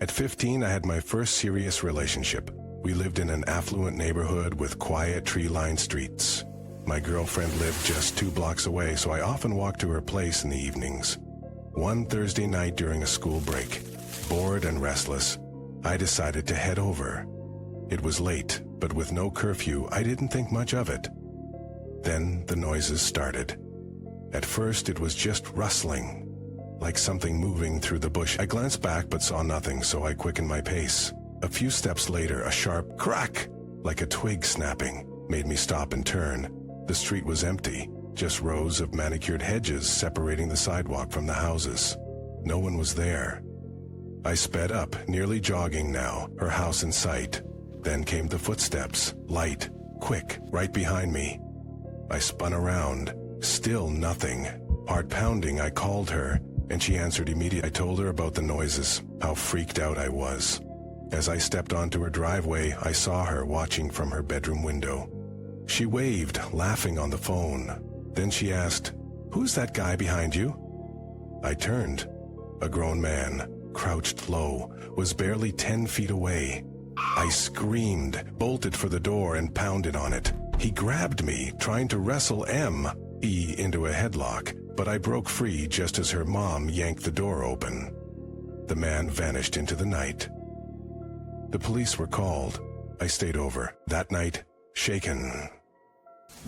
At 15, I had my first serious relationship. We lived in an affluent neighborhood with quiet, tree-lined streets. My girlfriend lived just 2 blocks away, so I often walked to her place in the evenings. One Thursday night during a school break, bored and restless, I decided to head over. It was late, but with no curfew, I didn't think much of it. Then the noises started. At first, it was just rustling, like something moving through the bush. I glanced back but saw nothing, so I quickened my pace. A few steps later, a sharp crack, like a twig snapping, made me stop and turn. The street was empty, just rows of manicured hedges separating the sidewalk from the houses. No one was there. I sped up, nearly jogging now, her house in sight. Then came the footsteps, light, quick, right behind me. I spun around, still nothing. Heart pounding, I called her, and she answered immediately. I told her about the noises, how freaked out I was. As I stepped onto her driveway, I saw her watching from her bedroom window. She waved, laughing on the phone. Then she asked, "Who's that guy behind you?" I turned. A grown man, crouched low, was barely 10 feet away. I screamed, bolted for the door, and pounded on it. He grabbed me, trying to wrestle M.E. into a headlock, but I broke free just as her mom yanked the door open. The man vanished into the night. The police were called. I stayed over. That night, shaken.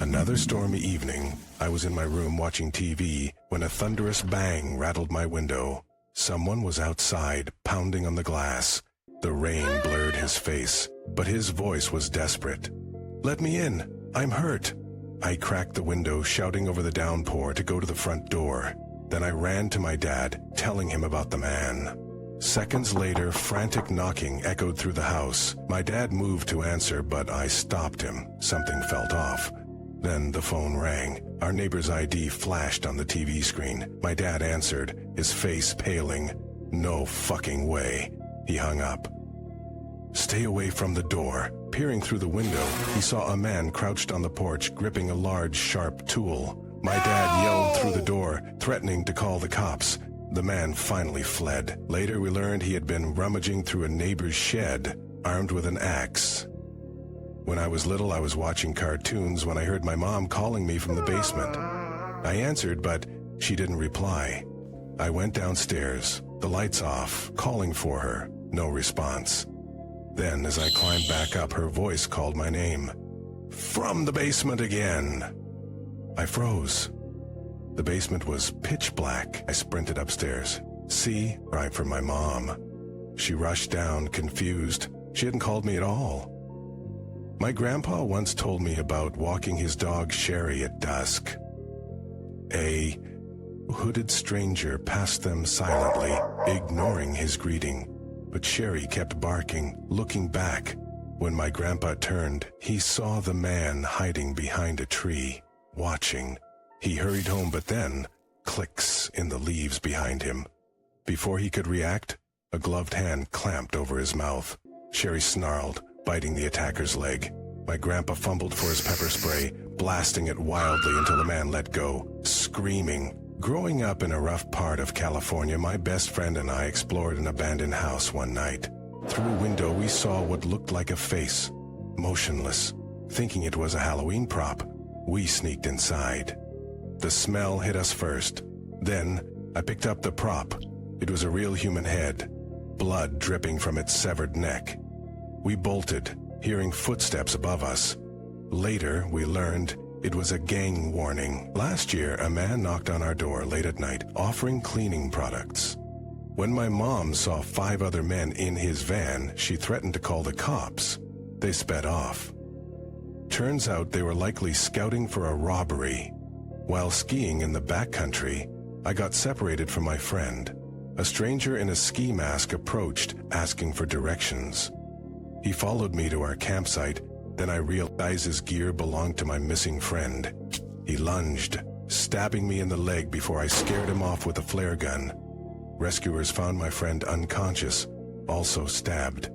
Another stormy evening, I was in my room watching TV when a thunderous bang rattled my window. Someone was outside, pounding on the glass. The rain blurred his face, but his voice was desperate. "Let me in. I'm hurt." I cracked the window, shouting over the downpour to go to the front door. Then I ran to my dad, telling him about the man. Seconds later, frantic knocking echoed through the house. My dad moved to answer, but I stopped him. Something felt off. Then the phone rang. Our neighbor's ID flashed on the TV screen. My dad answered, his face paling. "No fucking way." He hung up. "Stay away from the door." Peering through the window, he saw a man crouched on the porch, gripping a large, sharp tool. My dad yelled through the door, threatening to call the cops. The man finally fled. Later, we learned he had been rummaging through a neighbor's shed, armed with an axe. When I was little, I was watching cartoons when I heard my mom calling me from the basement. I answered, but she didn't reply. I went downstairs, the lights off, calling for her. No response. Then, as I climbed back up, her voice called my name. "From the basement again." I froze. The basement was pitch black. I sprinted upstairs. "See?" cried for my mom. She rushed down, confused. She hadn't called me at all. My grandpa once told me about walking his dog Sherry at dusk. A hooded stranger passed them silently, ignoring his greeting. But Sherry kept barking, looking back. When my grandpa turned, he saw the man hiding behind a tree, watching. He hurried home, but then, clicks in the leaves behind him. Before he could react, a gloved hand clamped over his mouth. Sherry snarled, biting the attacker's leg. My grandpa fumbled for his pepper spray, blasting it wildly until the man let go, screaming. Growing up in a rough part of California, my best friend and I explored an abandoned house one night. Through a window, we saw what looked like a face, motionless. Thinking it was a Halloween prop, we sneaked inside. The smell hit us first. Then, I picked up the prop. It was a real human head, blood dripping from its severed neck. We bolted, hearing footsteps above us. Later, we learned it was a gang warning. Last year, a man knocked on our door late at night, offering cleaning products. When my mom saw 5 other men in his van, she threatened to call the cops. They sped off. Turns out they were likely scouting for a robbery. While skiing in the backcountry, I got separated from my friend. A stranger in a ski mask approached, asking for directions. He followed me to our campsite. Then I realized his gear belonged to my missing friend. He lunged, stabbing me in the leg before I scared him off with a flare gun. Rescuers found my friend unconscious, also stabbed.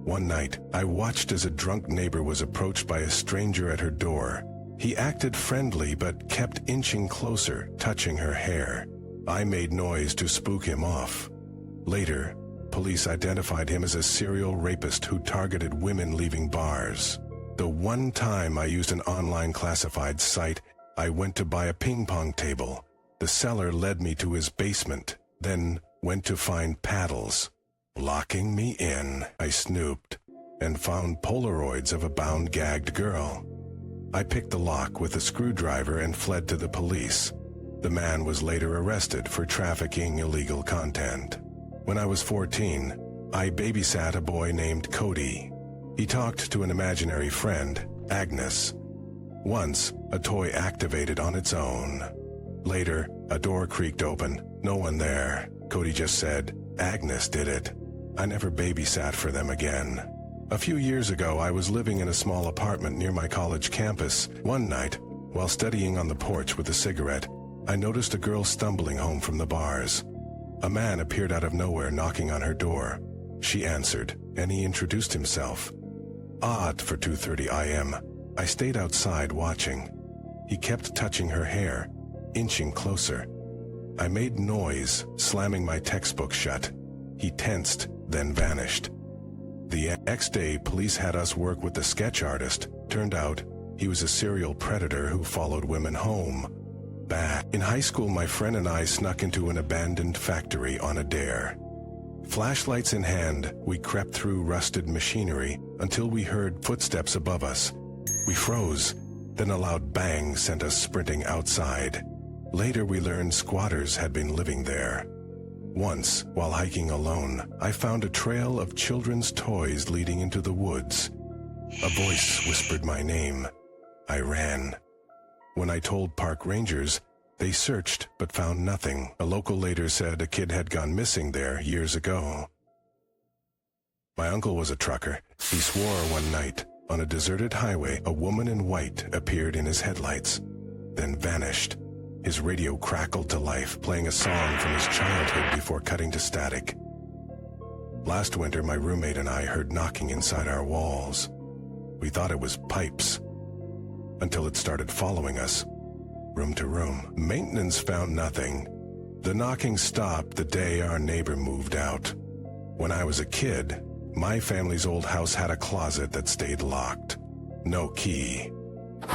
One night, I watched as a drunk neighbor was approached by a stranger at her door. He acted friendly but kept inching closer, touching her hair. I made noise to spook him off. Later, Police identified him as a serial rapist who targeted women leaving bars. The one time I used an online classified site, I went to buy a ping pong table. The seller led me to his basement, then went to find paddles. Locking me in, I snooped and found Polaroids of a bound, gagged girl. I picked the lock with a screwdriver and fled to the police. The man was later arrested for trafficking illegal content. When I was 14, I babysat a boy named Cody. He talked to an imaginary friend, Agnes. Once, a toy activated on its own. Later, a door creaked open. No one there. Cody just said, "Agnes did it." I never babysat for them again. A few years ago, I was living in a small apartment near my college campus. One night, while studying on the porch with a cigarette, I noticed a girl stumbling home from the bars. A man appeared out of nowhere knocking on her door. She answered, and he introduced himself. Odd for 2:30 a.m. I stayed outside watching. He kept touching her hair, inching closer. I made noise, slamming my textbook shut. He tensed, then vanished. The next day, police had us work with the sketch artist. Turned out, he was a serial predator who followed women home. Bad. In high school, my friend and I snuck into an abandoned factory on a dare. Flashlights in hand, we crept through rusted machinery until we heard footsteps above us. We froze, then a loud bang sent us sprinting outside. Later, we learned squatters had been living there. Once, while hiking alone, I found a trail of children's toys leading into the woods. A voice whispered my name. I ran. When I told park rangers, they searched but found nothing. A local later said a kid had gone missing there years ago. My uncle was a trucker. He swore one night, on a deserted highway, a woman in white appeared in his headlights, then vanished. His radio crackled to life, playing a song from his childhood before cutting to static. Last winter, my roommate and I heard knocking inside our walls. We thought it was pipes, until it started following us, room to room. Maintenance found nothing. The knocking stopped the day our neighbor moved out. When I was a kid, my family's old house had a closet that stayed locked. No key.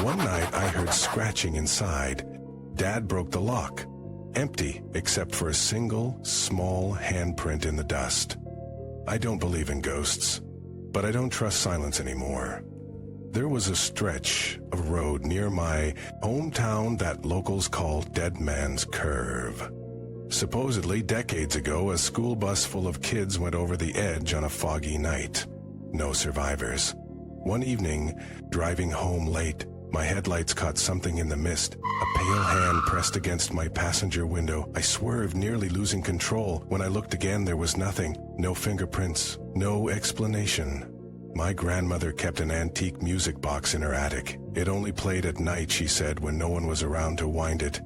One night, I heard scratching inside. Dad broke the lock. Empty, except for a single, small handprint in the dust. I don't believe in ghosts, but I don't trust silence anymore. There was a stretch of road near my hometown that locals call Dead Man's Curve. Supposedly, decades ago, a school bus full of kids went over the edge on a foggy night. No survivors. One evening, driving home late, my headlights caught something in the mist. A pale hand pressed against my passenger window. I swerved, nearly losing control. When I looked again, there was nothing. No fingerprints. No explanation. My grandmother kept an antique music box in her attic. It only played at night, she said, when no one was around to wind it.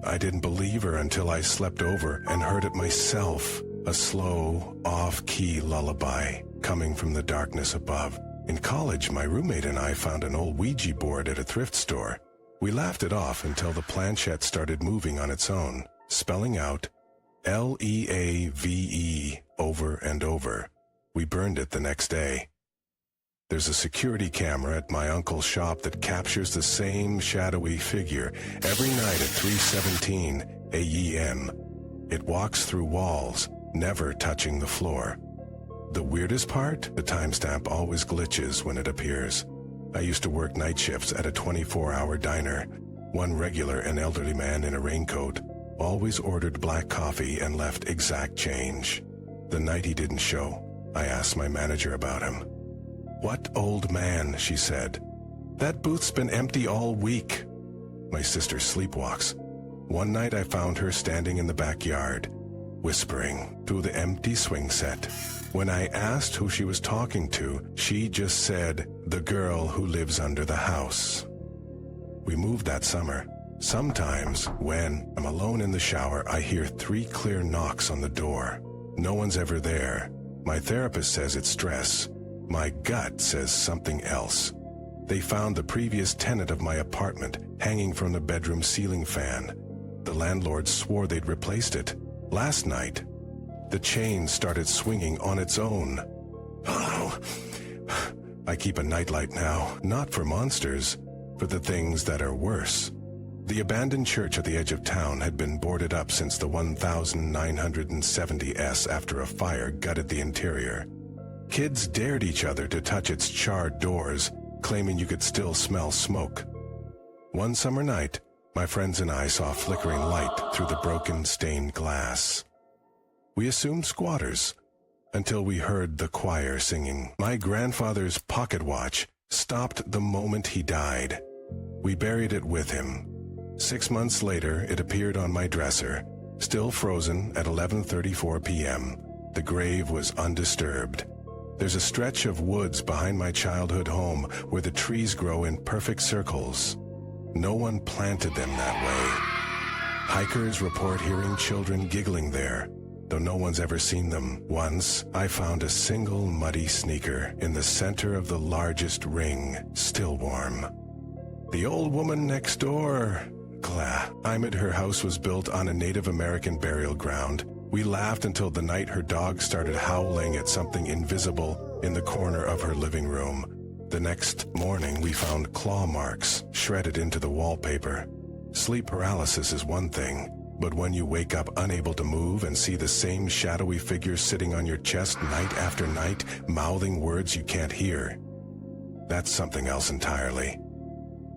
I didn't believe her until I slept over and heard it myself. A slow, off-key lullaby coming from the darkness above. In college, my roommate and I found an old Ouija board at a thrift store. We laughed it off until the planchette started moving on its own, spelling out Leave over and over. We burned it the next day. There's a security camera at my uncle's shop that captures the same shadowy figure every night at 3:17 a.m. It walks through walls, never touching the floor. The weirdest part? The timestamp always glitches when it appears. I used to work night shifts at a 24-hour diner. One regular, an elderly man in a raincoat, always ordered black coffee and left exact change. The night he didn't show, I asked my manager about him. "What old man?" she said. "That booth's been empty all week." My sister sleepwalks. One night I found her standing in the backyard, whispering through the empty swing set. When I asked who she was talking to, she just said, "The girl who lives under the house." We moved that summer. Sometimes, when I'm alone in the shower, I hear 3 clear knocks on the door. No one's ever there. My therapist says it's stress. My gut says something else. They found the previous tenant of my apartment hanging from the bedroom ceiling fan. The landlord swore they'd replaced it. Last night, The chain started swinging on its own. Oh, I keep a nightlight now, not for monsters, for the things that are worse. The abandoned church at the edge of town had been boarded up since the 1970s after a fire gutted the interior. Kids dared each other to touch its charred doors, claiming you could still smell smoke. One summer night, my friends and I saw flickering light through the broken stained glass. We assumed squatters, until we heard the choir singing. My grandfather's pocket watch stopped the moment he died. We buried it with him. 6 months later, it appeared on my dresser, still frozen at 11:34 p.m. The grave was undisturbed. There's a stretch of woods behind my childhood home where the trees grow in perfect circles. No one planted them that way. Hikers report hearing children giggling there, though no one's ever seen them. Once, I found a single muddy sneaker in the center of the largest ring, still warm. The old woman next door. Her house was built on a Native American burial ground. We laughed until the night her dog started howling at something invisible in the corner of her living room. The next morning, we found claw marks shredded into the wallpaper. Sleep paralysis is one thing, but when you wake up unable to move and see the same shadowy figure sitting on your chest night after night, mouthing words you can't hear, that's something else entirely.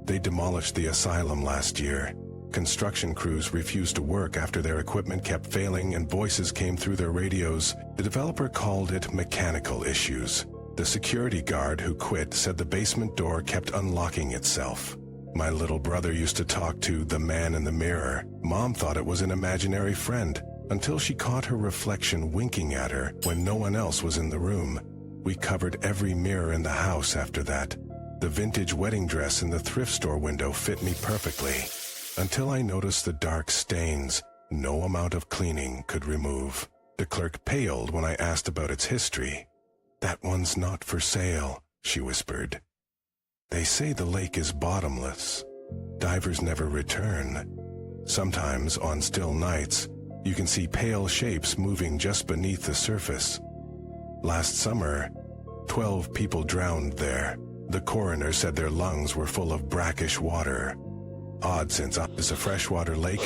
They demolished the asylum last year. Construction crews refused to work after their equipment kept failing and voices came through their radios. The developer called it mechanical issues. The security guard who quit said the basement door kept unlocking itself. My little brother used to talk to the man in the mirror. Mom thought it was an imaginary friend until she caught her reflection winking at her when no one else was in the room. We covered every mirror in the house after that. The vintage wedding dress in the thrift store window fit me perfectly, until I noticed the dark stains no amount of cleaning could remove. The clerk paled when I asked about its history. "That one's not for sale," she whispered. "They say the lake is bottomless. Divers never return. Sometimes, on still nights, you can see pale shapes moving just beneath the surface. Last summer, 12 people drowned there. The coroner said their lungs were full of brackish water. Odd, since it's a freshwater lake,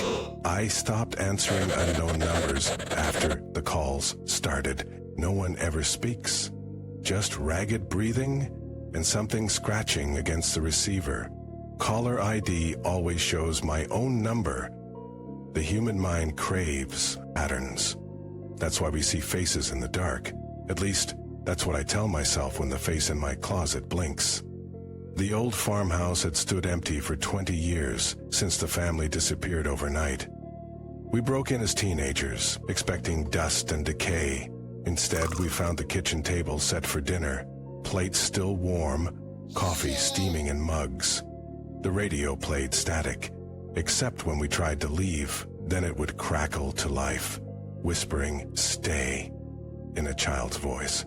I stopped answering unknown numbers after the calls started. No one ever speaks. Just ragged breathing and something scratching against the receiver. Caller ID always shows my own number. The human mind craves patterns. That's why we see faces in the dark. At least, that's what I tell myself when the face in my closet blinks. The old farmhouse had stood empty for 20 years, since the family disappeared overnight. We broke in as teenagers, expecting dust and decay. Instead, we found the kitchen table set for dinner, plates still warm, coffee steaming in mugs. The radio played static, except when we tried to leave. Then it would crackle to life, whispering, "Stay," in a child's voice.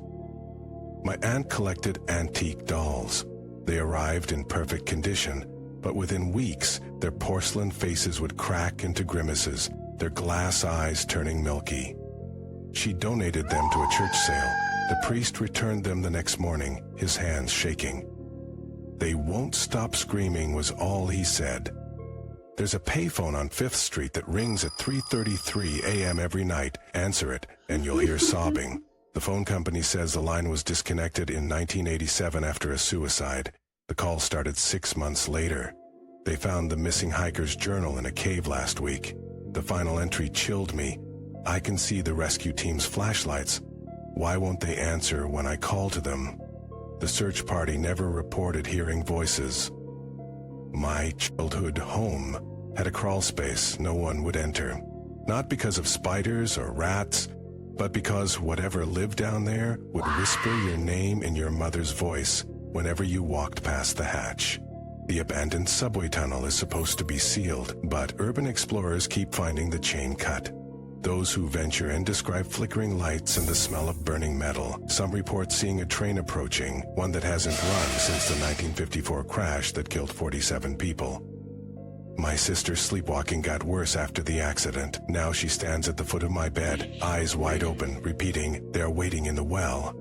My aunt collected antique dolls. They arrived in perfect condition, but within weeks, their porcelain faces would crack into grimaces, their glass eyes turning milky. She donated them to a church sale. The priest returned them the next morning, his hands shaking. "They won't stop screaming," was all he said. "There's a payphone on 5th Street that rings at 3:33 a.m. every night. Answer it, and you'll hear sobbing." The phone company says the line was disconnected in 1987 after a suicide. The call started 6 months later. They found the missing hiker's journal in a cave last week. The final entry chilled me. "I can see the rescue team's flashlights. Why won't they answer when I call to them?" The search party never reported hearing voices. My childhood home had a crawl space no one would enter. Not because of spiders or rats, but because whatever lived down there would whisper your name in your mother's voice whenever you walked past the hatch. The abandoned subway tunnel is supposed to be sealed, but urban explorers keep finding the chain cut. Those who venture in describe flickering lights and the smell of burning metal. Some report seeing a train approaching, one that hasn't run since the 1954 crash that killed 47 people. My sister's sleepwalking got worse after the accident. Now she stands at the foot of my bed, eyes wide open, repeating, "They're waiting in the well."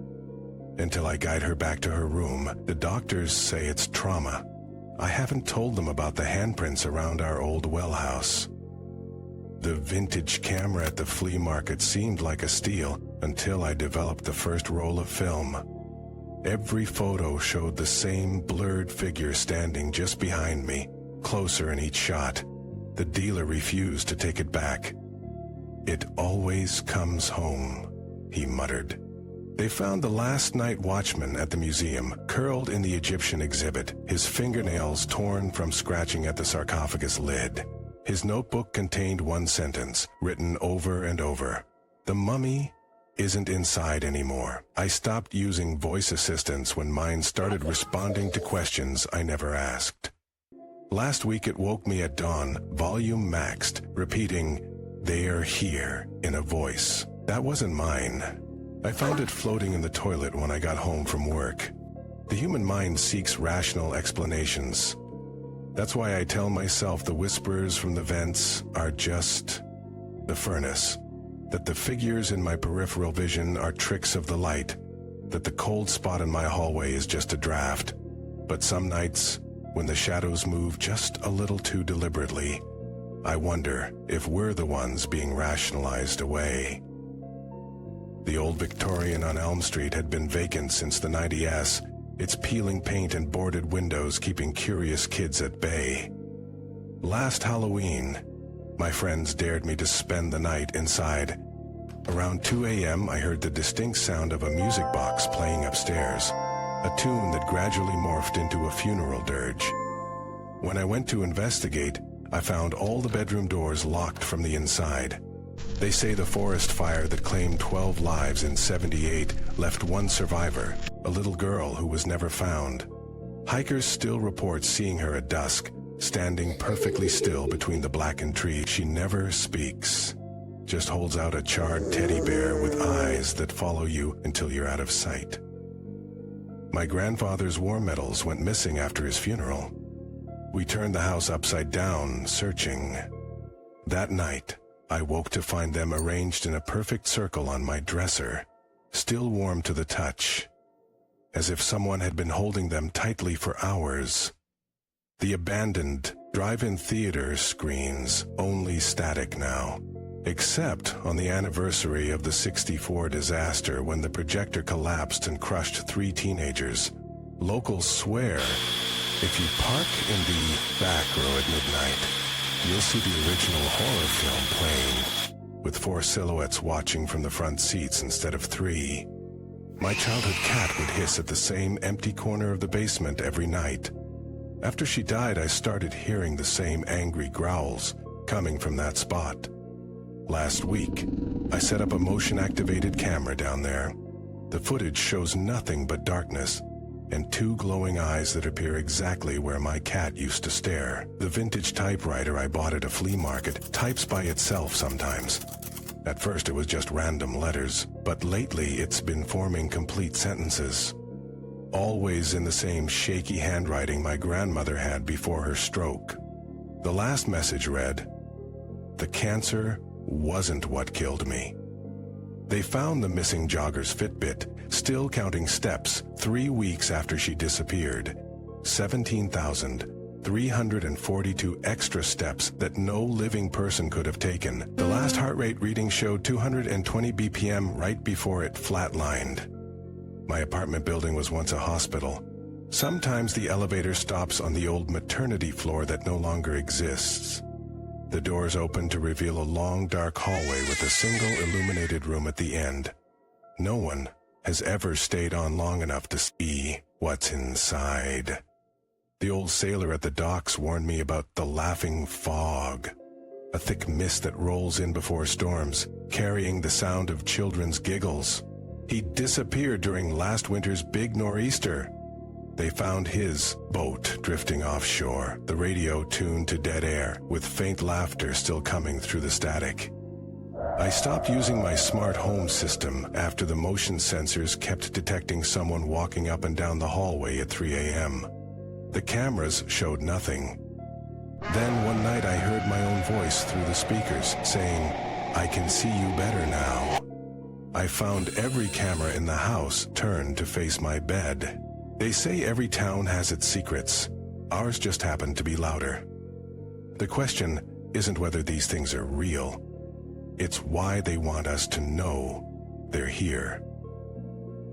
Until I guide her back to her room, the doctors say it's trauma. I haven't told them about the handprints around our old well house. The vintage camera at the flea market seemed like a steal until I developed the first roll of film. Every photo showed the same blurred figure standing just behind me, closer in each shot. The dealer refused to take it back. "It always comes home," he muttered. They found the last night watchman at the museum, curled in the Egyptian exhibit, his fingernails torn from scratching at the sarcophagus lid. His notebook contained one sentence, written over and over. "The mummy isn't inside anymore." I stopped using voice assistants when mine started responding to questions I never asked. Last week it woke me at dawn, volume maxed, repeating, "They're here," in a voice. That wasn't mine. I found it floating in the toilet when I got home from work. The human mind seeks rational explanations. That's why I tell myself the whispers from the vents are just the furnace, that the figures in my peripheral vision are tricks of the light, that the cold spot in my hallway is just a draft. But some nights, when the shadows move just a little too deliberately, I wonder if we're the ones being rationalized away. The old Victorian on Elm Street had been vacant since the 90s, its peeling paint and boarded windows keeping curious kids at bay. Last Halloween, my friends dared me to spend the night inside. Around 2 a.m., I heard the distinct sound of a music box playing upstairs, a tune that gradually morphed into a funeral dirge. When I went to investigate, I found all the bedroom doors locked from the inside. They say the forest fire that claimed 12 lives in '78 left one survivor, a little girl who was never found. Hikers still report seeing her at dusk, standing perfectly still between the blackened trees. She never speaks, just holds out a charred teddy bear with eyes that follow you until you're out of sight. My grandfather's war medals went missing after his funeral. We turned the house upside down, searching. That night, I woke to find them arranged in a perfect circle on my dresser, still warm to the touch, as if someone had been holding them tightly for hours. The abandoned drive-in theater screens only static now, except on the anniversary of the '64 disaster when the projector collapsed and crushed 3 teenagers. Locals swear if you park in the back row at midnight, you'll see the original horror film playing, with 4 silhouettes watching from the front seats instead of 3. My childhood cat would hiss at the same empty corner of the basement every night. After she died, I started hearing the same angry growls coming from that spot. Last week, I set up a motion-activated camera down there. The footage shows nothing but darkness and 2 glowing eyes that appear exactly where my cat used to stare. The vintage typewriter I bought at a flea market types by itself sometimes. At first it was just random letters, but lately it's been forming complete sentences. Always in the same shaky handwriting my grandmother had before her stroke. The last message read, "The cancer wasn't what killed me." They found the missing jogger's Fitbit, still counting steps 3 weeks after she disappeared. 17,342 extra steps that no living person could have taken. The last heart rate reading showed 220 BPM right before it flatlined. My apartment building was once a hospital. Sometimes the elevator stops on the old maternity floor that no longer exists. The doors open to reveal a long, dark hallway with a single illuminated room at the end. No one has ever stayed on long enough to see what's inside. The old sailor at the docks warned me about the laughing fog, a thick mist that rolls in before storms, carrying the sound of children's giggles. He disappeared during last winter's big nor'easter. They found his boat drifting offshore, the radio tuned to dead air, with faint laughter still coming through the static. I stopped using my smart home system after the motion sensors kept detecting someone walking up and down the hallway at 3 a.m. The cameras showed nothing. Then one night I heard my own voice through the speakers saying, "I can see you better now." I found every camera in the house turned to face my bed. They say every town has its secrets. Ours just happened to be louder. The question isn't whether these things are real. It's why they want us to know they're here.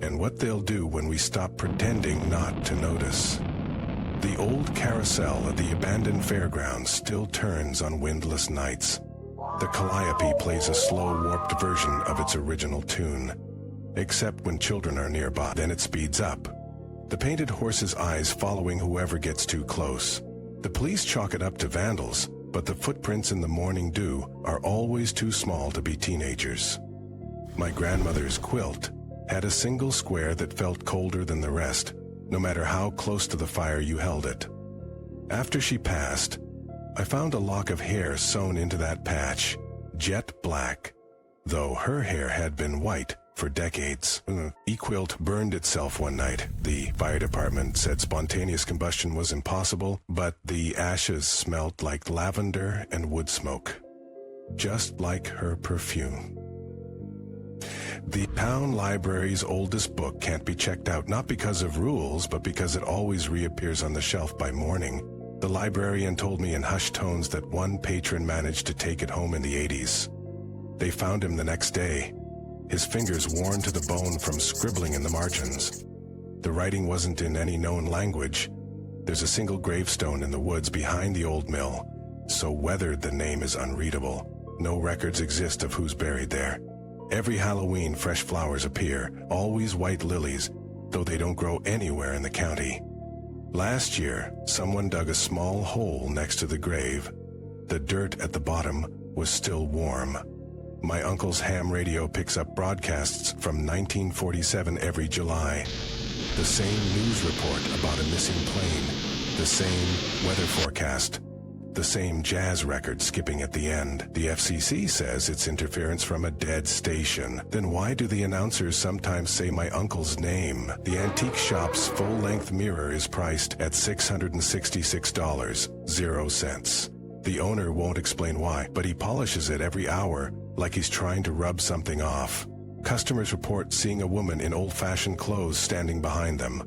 And what they'll do when we stop pretending not to notice. The old carousel at the abandoned fairgrounds still turns on windless nights. The calliope plays a slow, warped version of its original tune. Except when children are nearby, then it speeds up. The painted horse's eyes following whoever gets too close. The police chalk it up to vandals, but the footprints in the morning dew are always too small to be teenagers. My grandmother's quilt had a single square that felt colder than the rest, no matter how close to the fire you held it. After she passed, I found a lock of hair sewn into that patch, jet black, though her hair had been white for decades. E-quilt burned itself one night. The fire department said spontaneous combustion was impossible, but the ashes smelled like lavender and wood smoke, just like her perfume. The town library's oldest book can't be checked out, not because of rules, but because it always reappears on the shelf by morning. The librarian told me in hushed tones that one patron managed to take it home in the 80s. They found him the next day, his fingers worn to the bone from scribbling in the margins. The writing wasn't in any known language. There's a single gravestone in the woods behind the old mill, so weathered the name is unreadable. No records exist of who's buried there. Every Halloween, fresh flowers appear, always white lilies, though they don't grow anywhere in the county. Last year, someone dug a small hole next to the grave. The dirt at the bottom was still warm. My uncle's ham radio picks up broadcasts from 1947 every July. The same news report about a missing plane, the same weather forecast, the same jazz record skipping at the end. The FCC says it's interference from a dead station. Then why do the announcers sometimes say my uncle's name? The antique shop's full-length mirror is priced at $666.00. The owner won't explain why, but he polishes it every hour like he's trying to rub something off. Customers report seeing a woman in old-fashioned clothes standing behind them,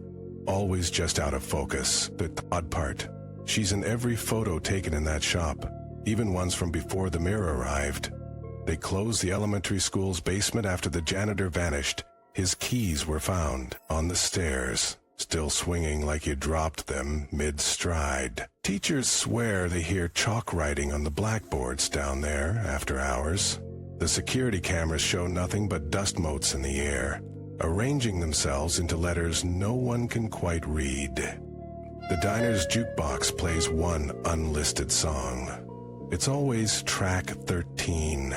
always just out of focus. The odd part, she's in every photo taken in that shop, even ones from before the mirror arrived. They closed the elementary school's basement after the janitor vanished. His keys were found on the stairs, still swinging like you dropped them mid-stride. Teachers swear they hear chalk writing on the blackboards down there after hours. The security cameras show nothing but dust motes in the air, arranging themselves into letters no one can quite read. The diner's jukebox plays one unlisted song. It's always track 13,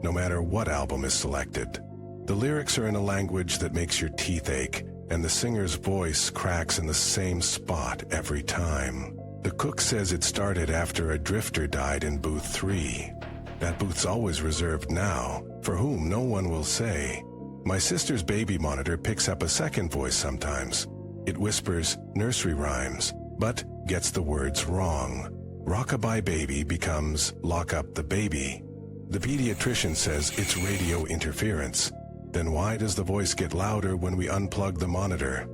no matter what album is selected. The lyrics are in a language that makes your teeth ache, and the singer's voice cracks in the same spot every time. The cook says it started after a drifter died in booth 3. That booth's always reserved now, for whom no one will say. My sister's baby monitor picks up a second voice sometimes. It whispers nursery rhymes, but gets the words wrong. Rockabye baby becomes lock up the baby. The pediatrician says it's radio interference. Then why does the voice get louder when we unplug the monitor?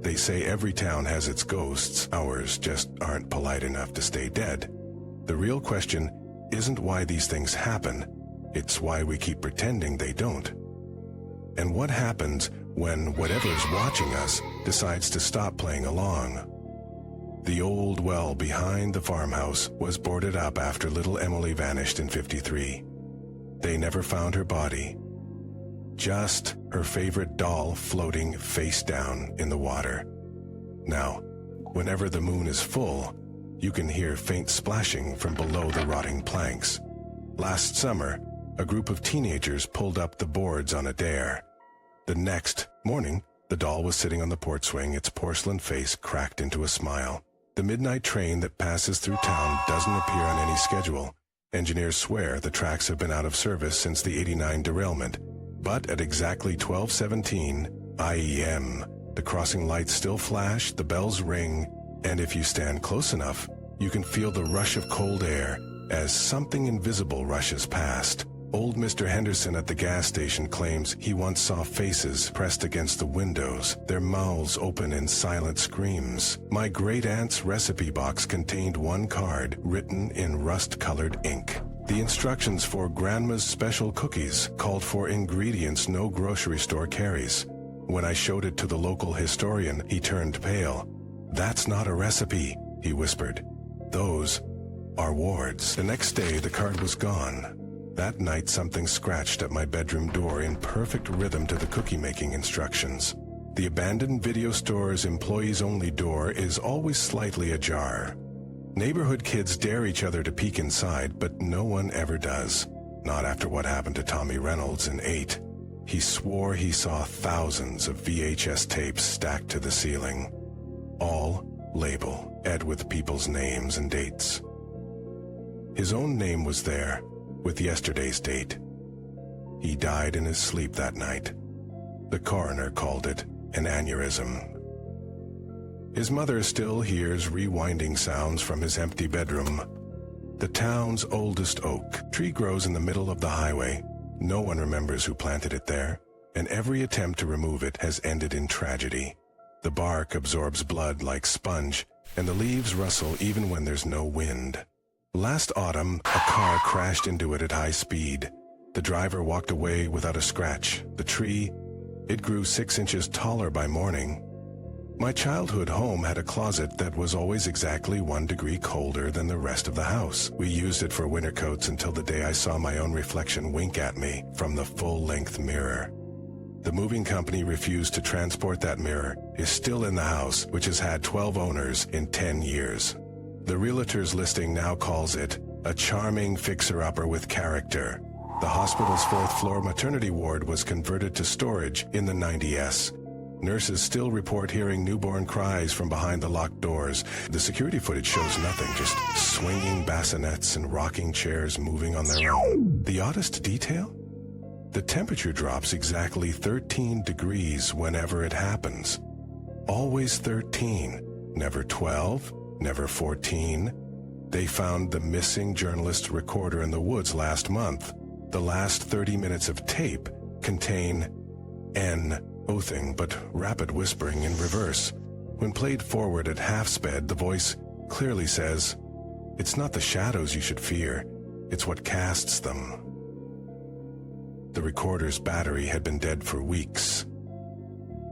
They say every town has its ghosts. Ours just aren't polite enough to stay dead. The real question isn't why these things happen. It's why we keep pretending they don't. And what happens when whatever's watching us decides to stop playing along? The old well behind the farmhouse was boarded up after little Emily vanished in '53. They never found her body. Just her favorite doll floating face down in the water. Now, whenever the moon is full, you can hear faint splashing from below the rotting planks. Last summer, a group of teenagers pulled up the boards on a dare. The next morning, the doll was sitting on the porch swing, its porcelain face cracked into a smile. The midnight train that passes through town doesn't appear on any schedule. Engineers swear the tracks have been out of service since the '89 derailment. But at exactly 12:17 IEM, the crossing lights still flash, the bells ring, and if you stand close enough, You can feel the rush of cold air as something invisible rushes past. Old Mr. Henderson at the gas station claims he once saw faces pressed against the windows, their mouths open in silent screams. My great-aunt's recipe box contained one card written in rust-colored ink. The instructions for Grandma's special cookies called for ingredients no grocery store carries. When I showed it to the local historian, he turned pale. "That's not a recipe," he whispered. "Those are wards." The next day, the card was gone. That night, something scratched at my bedroom door in perfect rhythm to the cookie-making instructions. The abandoned video store's employees-only door is always slightly ajar. Neighborhood kids dare each other to peek inside, but no one ever does. Not after what happened to Tommy Reynolds in 8. He swore he saw thousands of VHS tapes stacked to the ceiling. All label, Ed, with people's names and dates. His own name was there, with yesterday's date. He died in his sleep that night. The coroner called it an aneurysm. His mother still hears rewinding sounds from his empty bedroom. The town's oldest oak tree grows in the middle of the highway. No one remembers who planted it there, and every attempt to remove it has ended in tragedy. The bark absorbs blood like sponge, and the leaves rustle even when there's no wind. Last autumn, a car crashed into it at high speed. The driver walked away without a scratch. The tree, it grew 6 inches taller by morning. My childhood home had a closet that was always exactly 1 degree colder than the rest of the house. We used it for winter coats until the day I saw my own reflection wink at me from the full-length mirror. The moving company refused to transport that mirror, is still in the house, which has had 12 owners in 10 years. The realtor's listing now calls it a charming fixer-upper with character. The hospital's 4th-floor maternity ward was converted to storage in the 90s. Nurses still report hearing newborn cries from behind the locked doors. The security footage shows nothing, just swinging bassinets and rocking chairs moving on their own. The oddest detail? The temperature drops exactly 13 degrees whenever it happens. Always 13, never 12, never 14. They found the missing journalist's recorder in the woods last month. The last 30 minutes of tape contain oathing but rapid whispering in reverse. When played forward at half sped, the voice clearly says, "It's not the shadows you should fear, it's what casts them." The recorder's battery had been dead for weeks.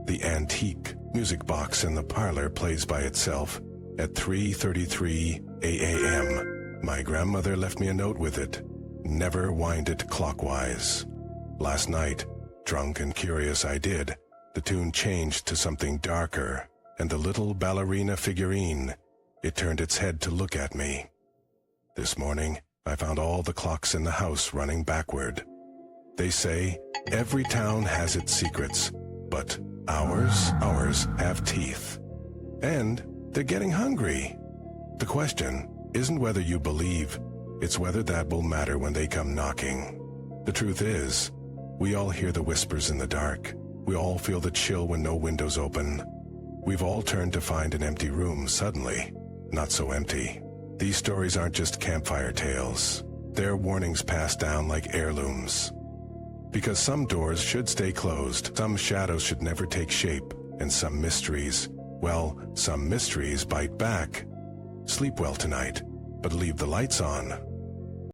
The antique music box in the parlor plays by itself at 3:33 a.m. My grandmother left me a note with it. Never wind it clockwise. Last night, drunk and curious I did, the tune changed to something darker, and the little ballerina figurine, it turned its head to look at me. This morning, I found all the clocks in the house running backward. They say every town has its secrets, but ours have teeth. And they're getting hungry. The question isn't whether you believe, it's whether that will matter when they come knocking. The truth is, we all hear the whispers in the dark. We all feel the chill when no windows open. We've all turned to find an empty room suddenly, not so empty. These stories aren't just campfire tales. They're warnings passed down like heirlooms. Because some doors should stay closed, some shadows should never take shape, and some mysteries, well, some mysteries bite back. Sleep well tonight, but leave the lights on.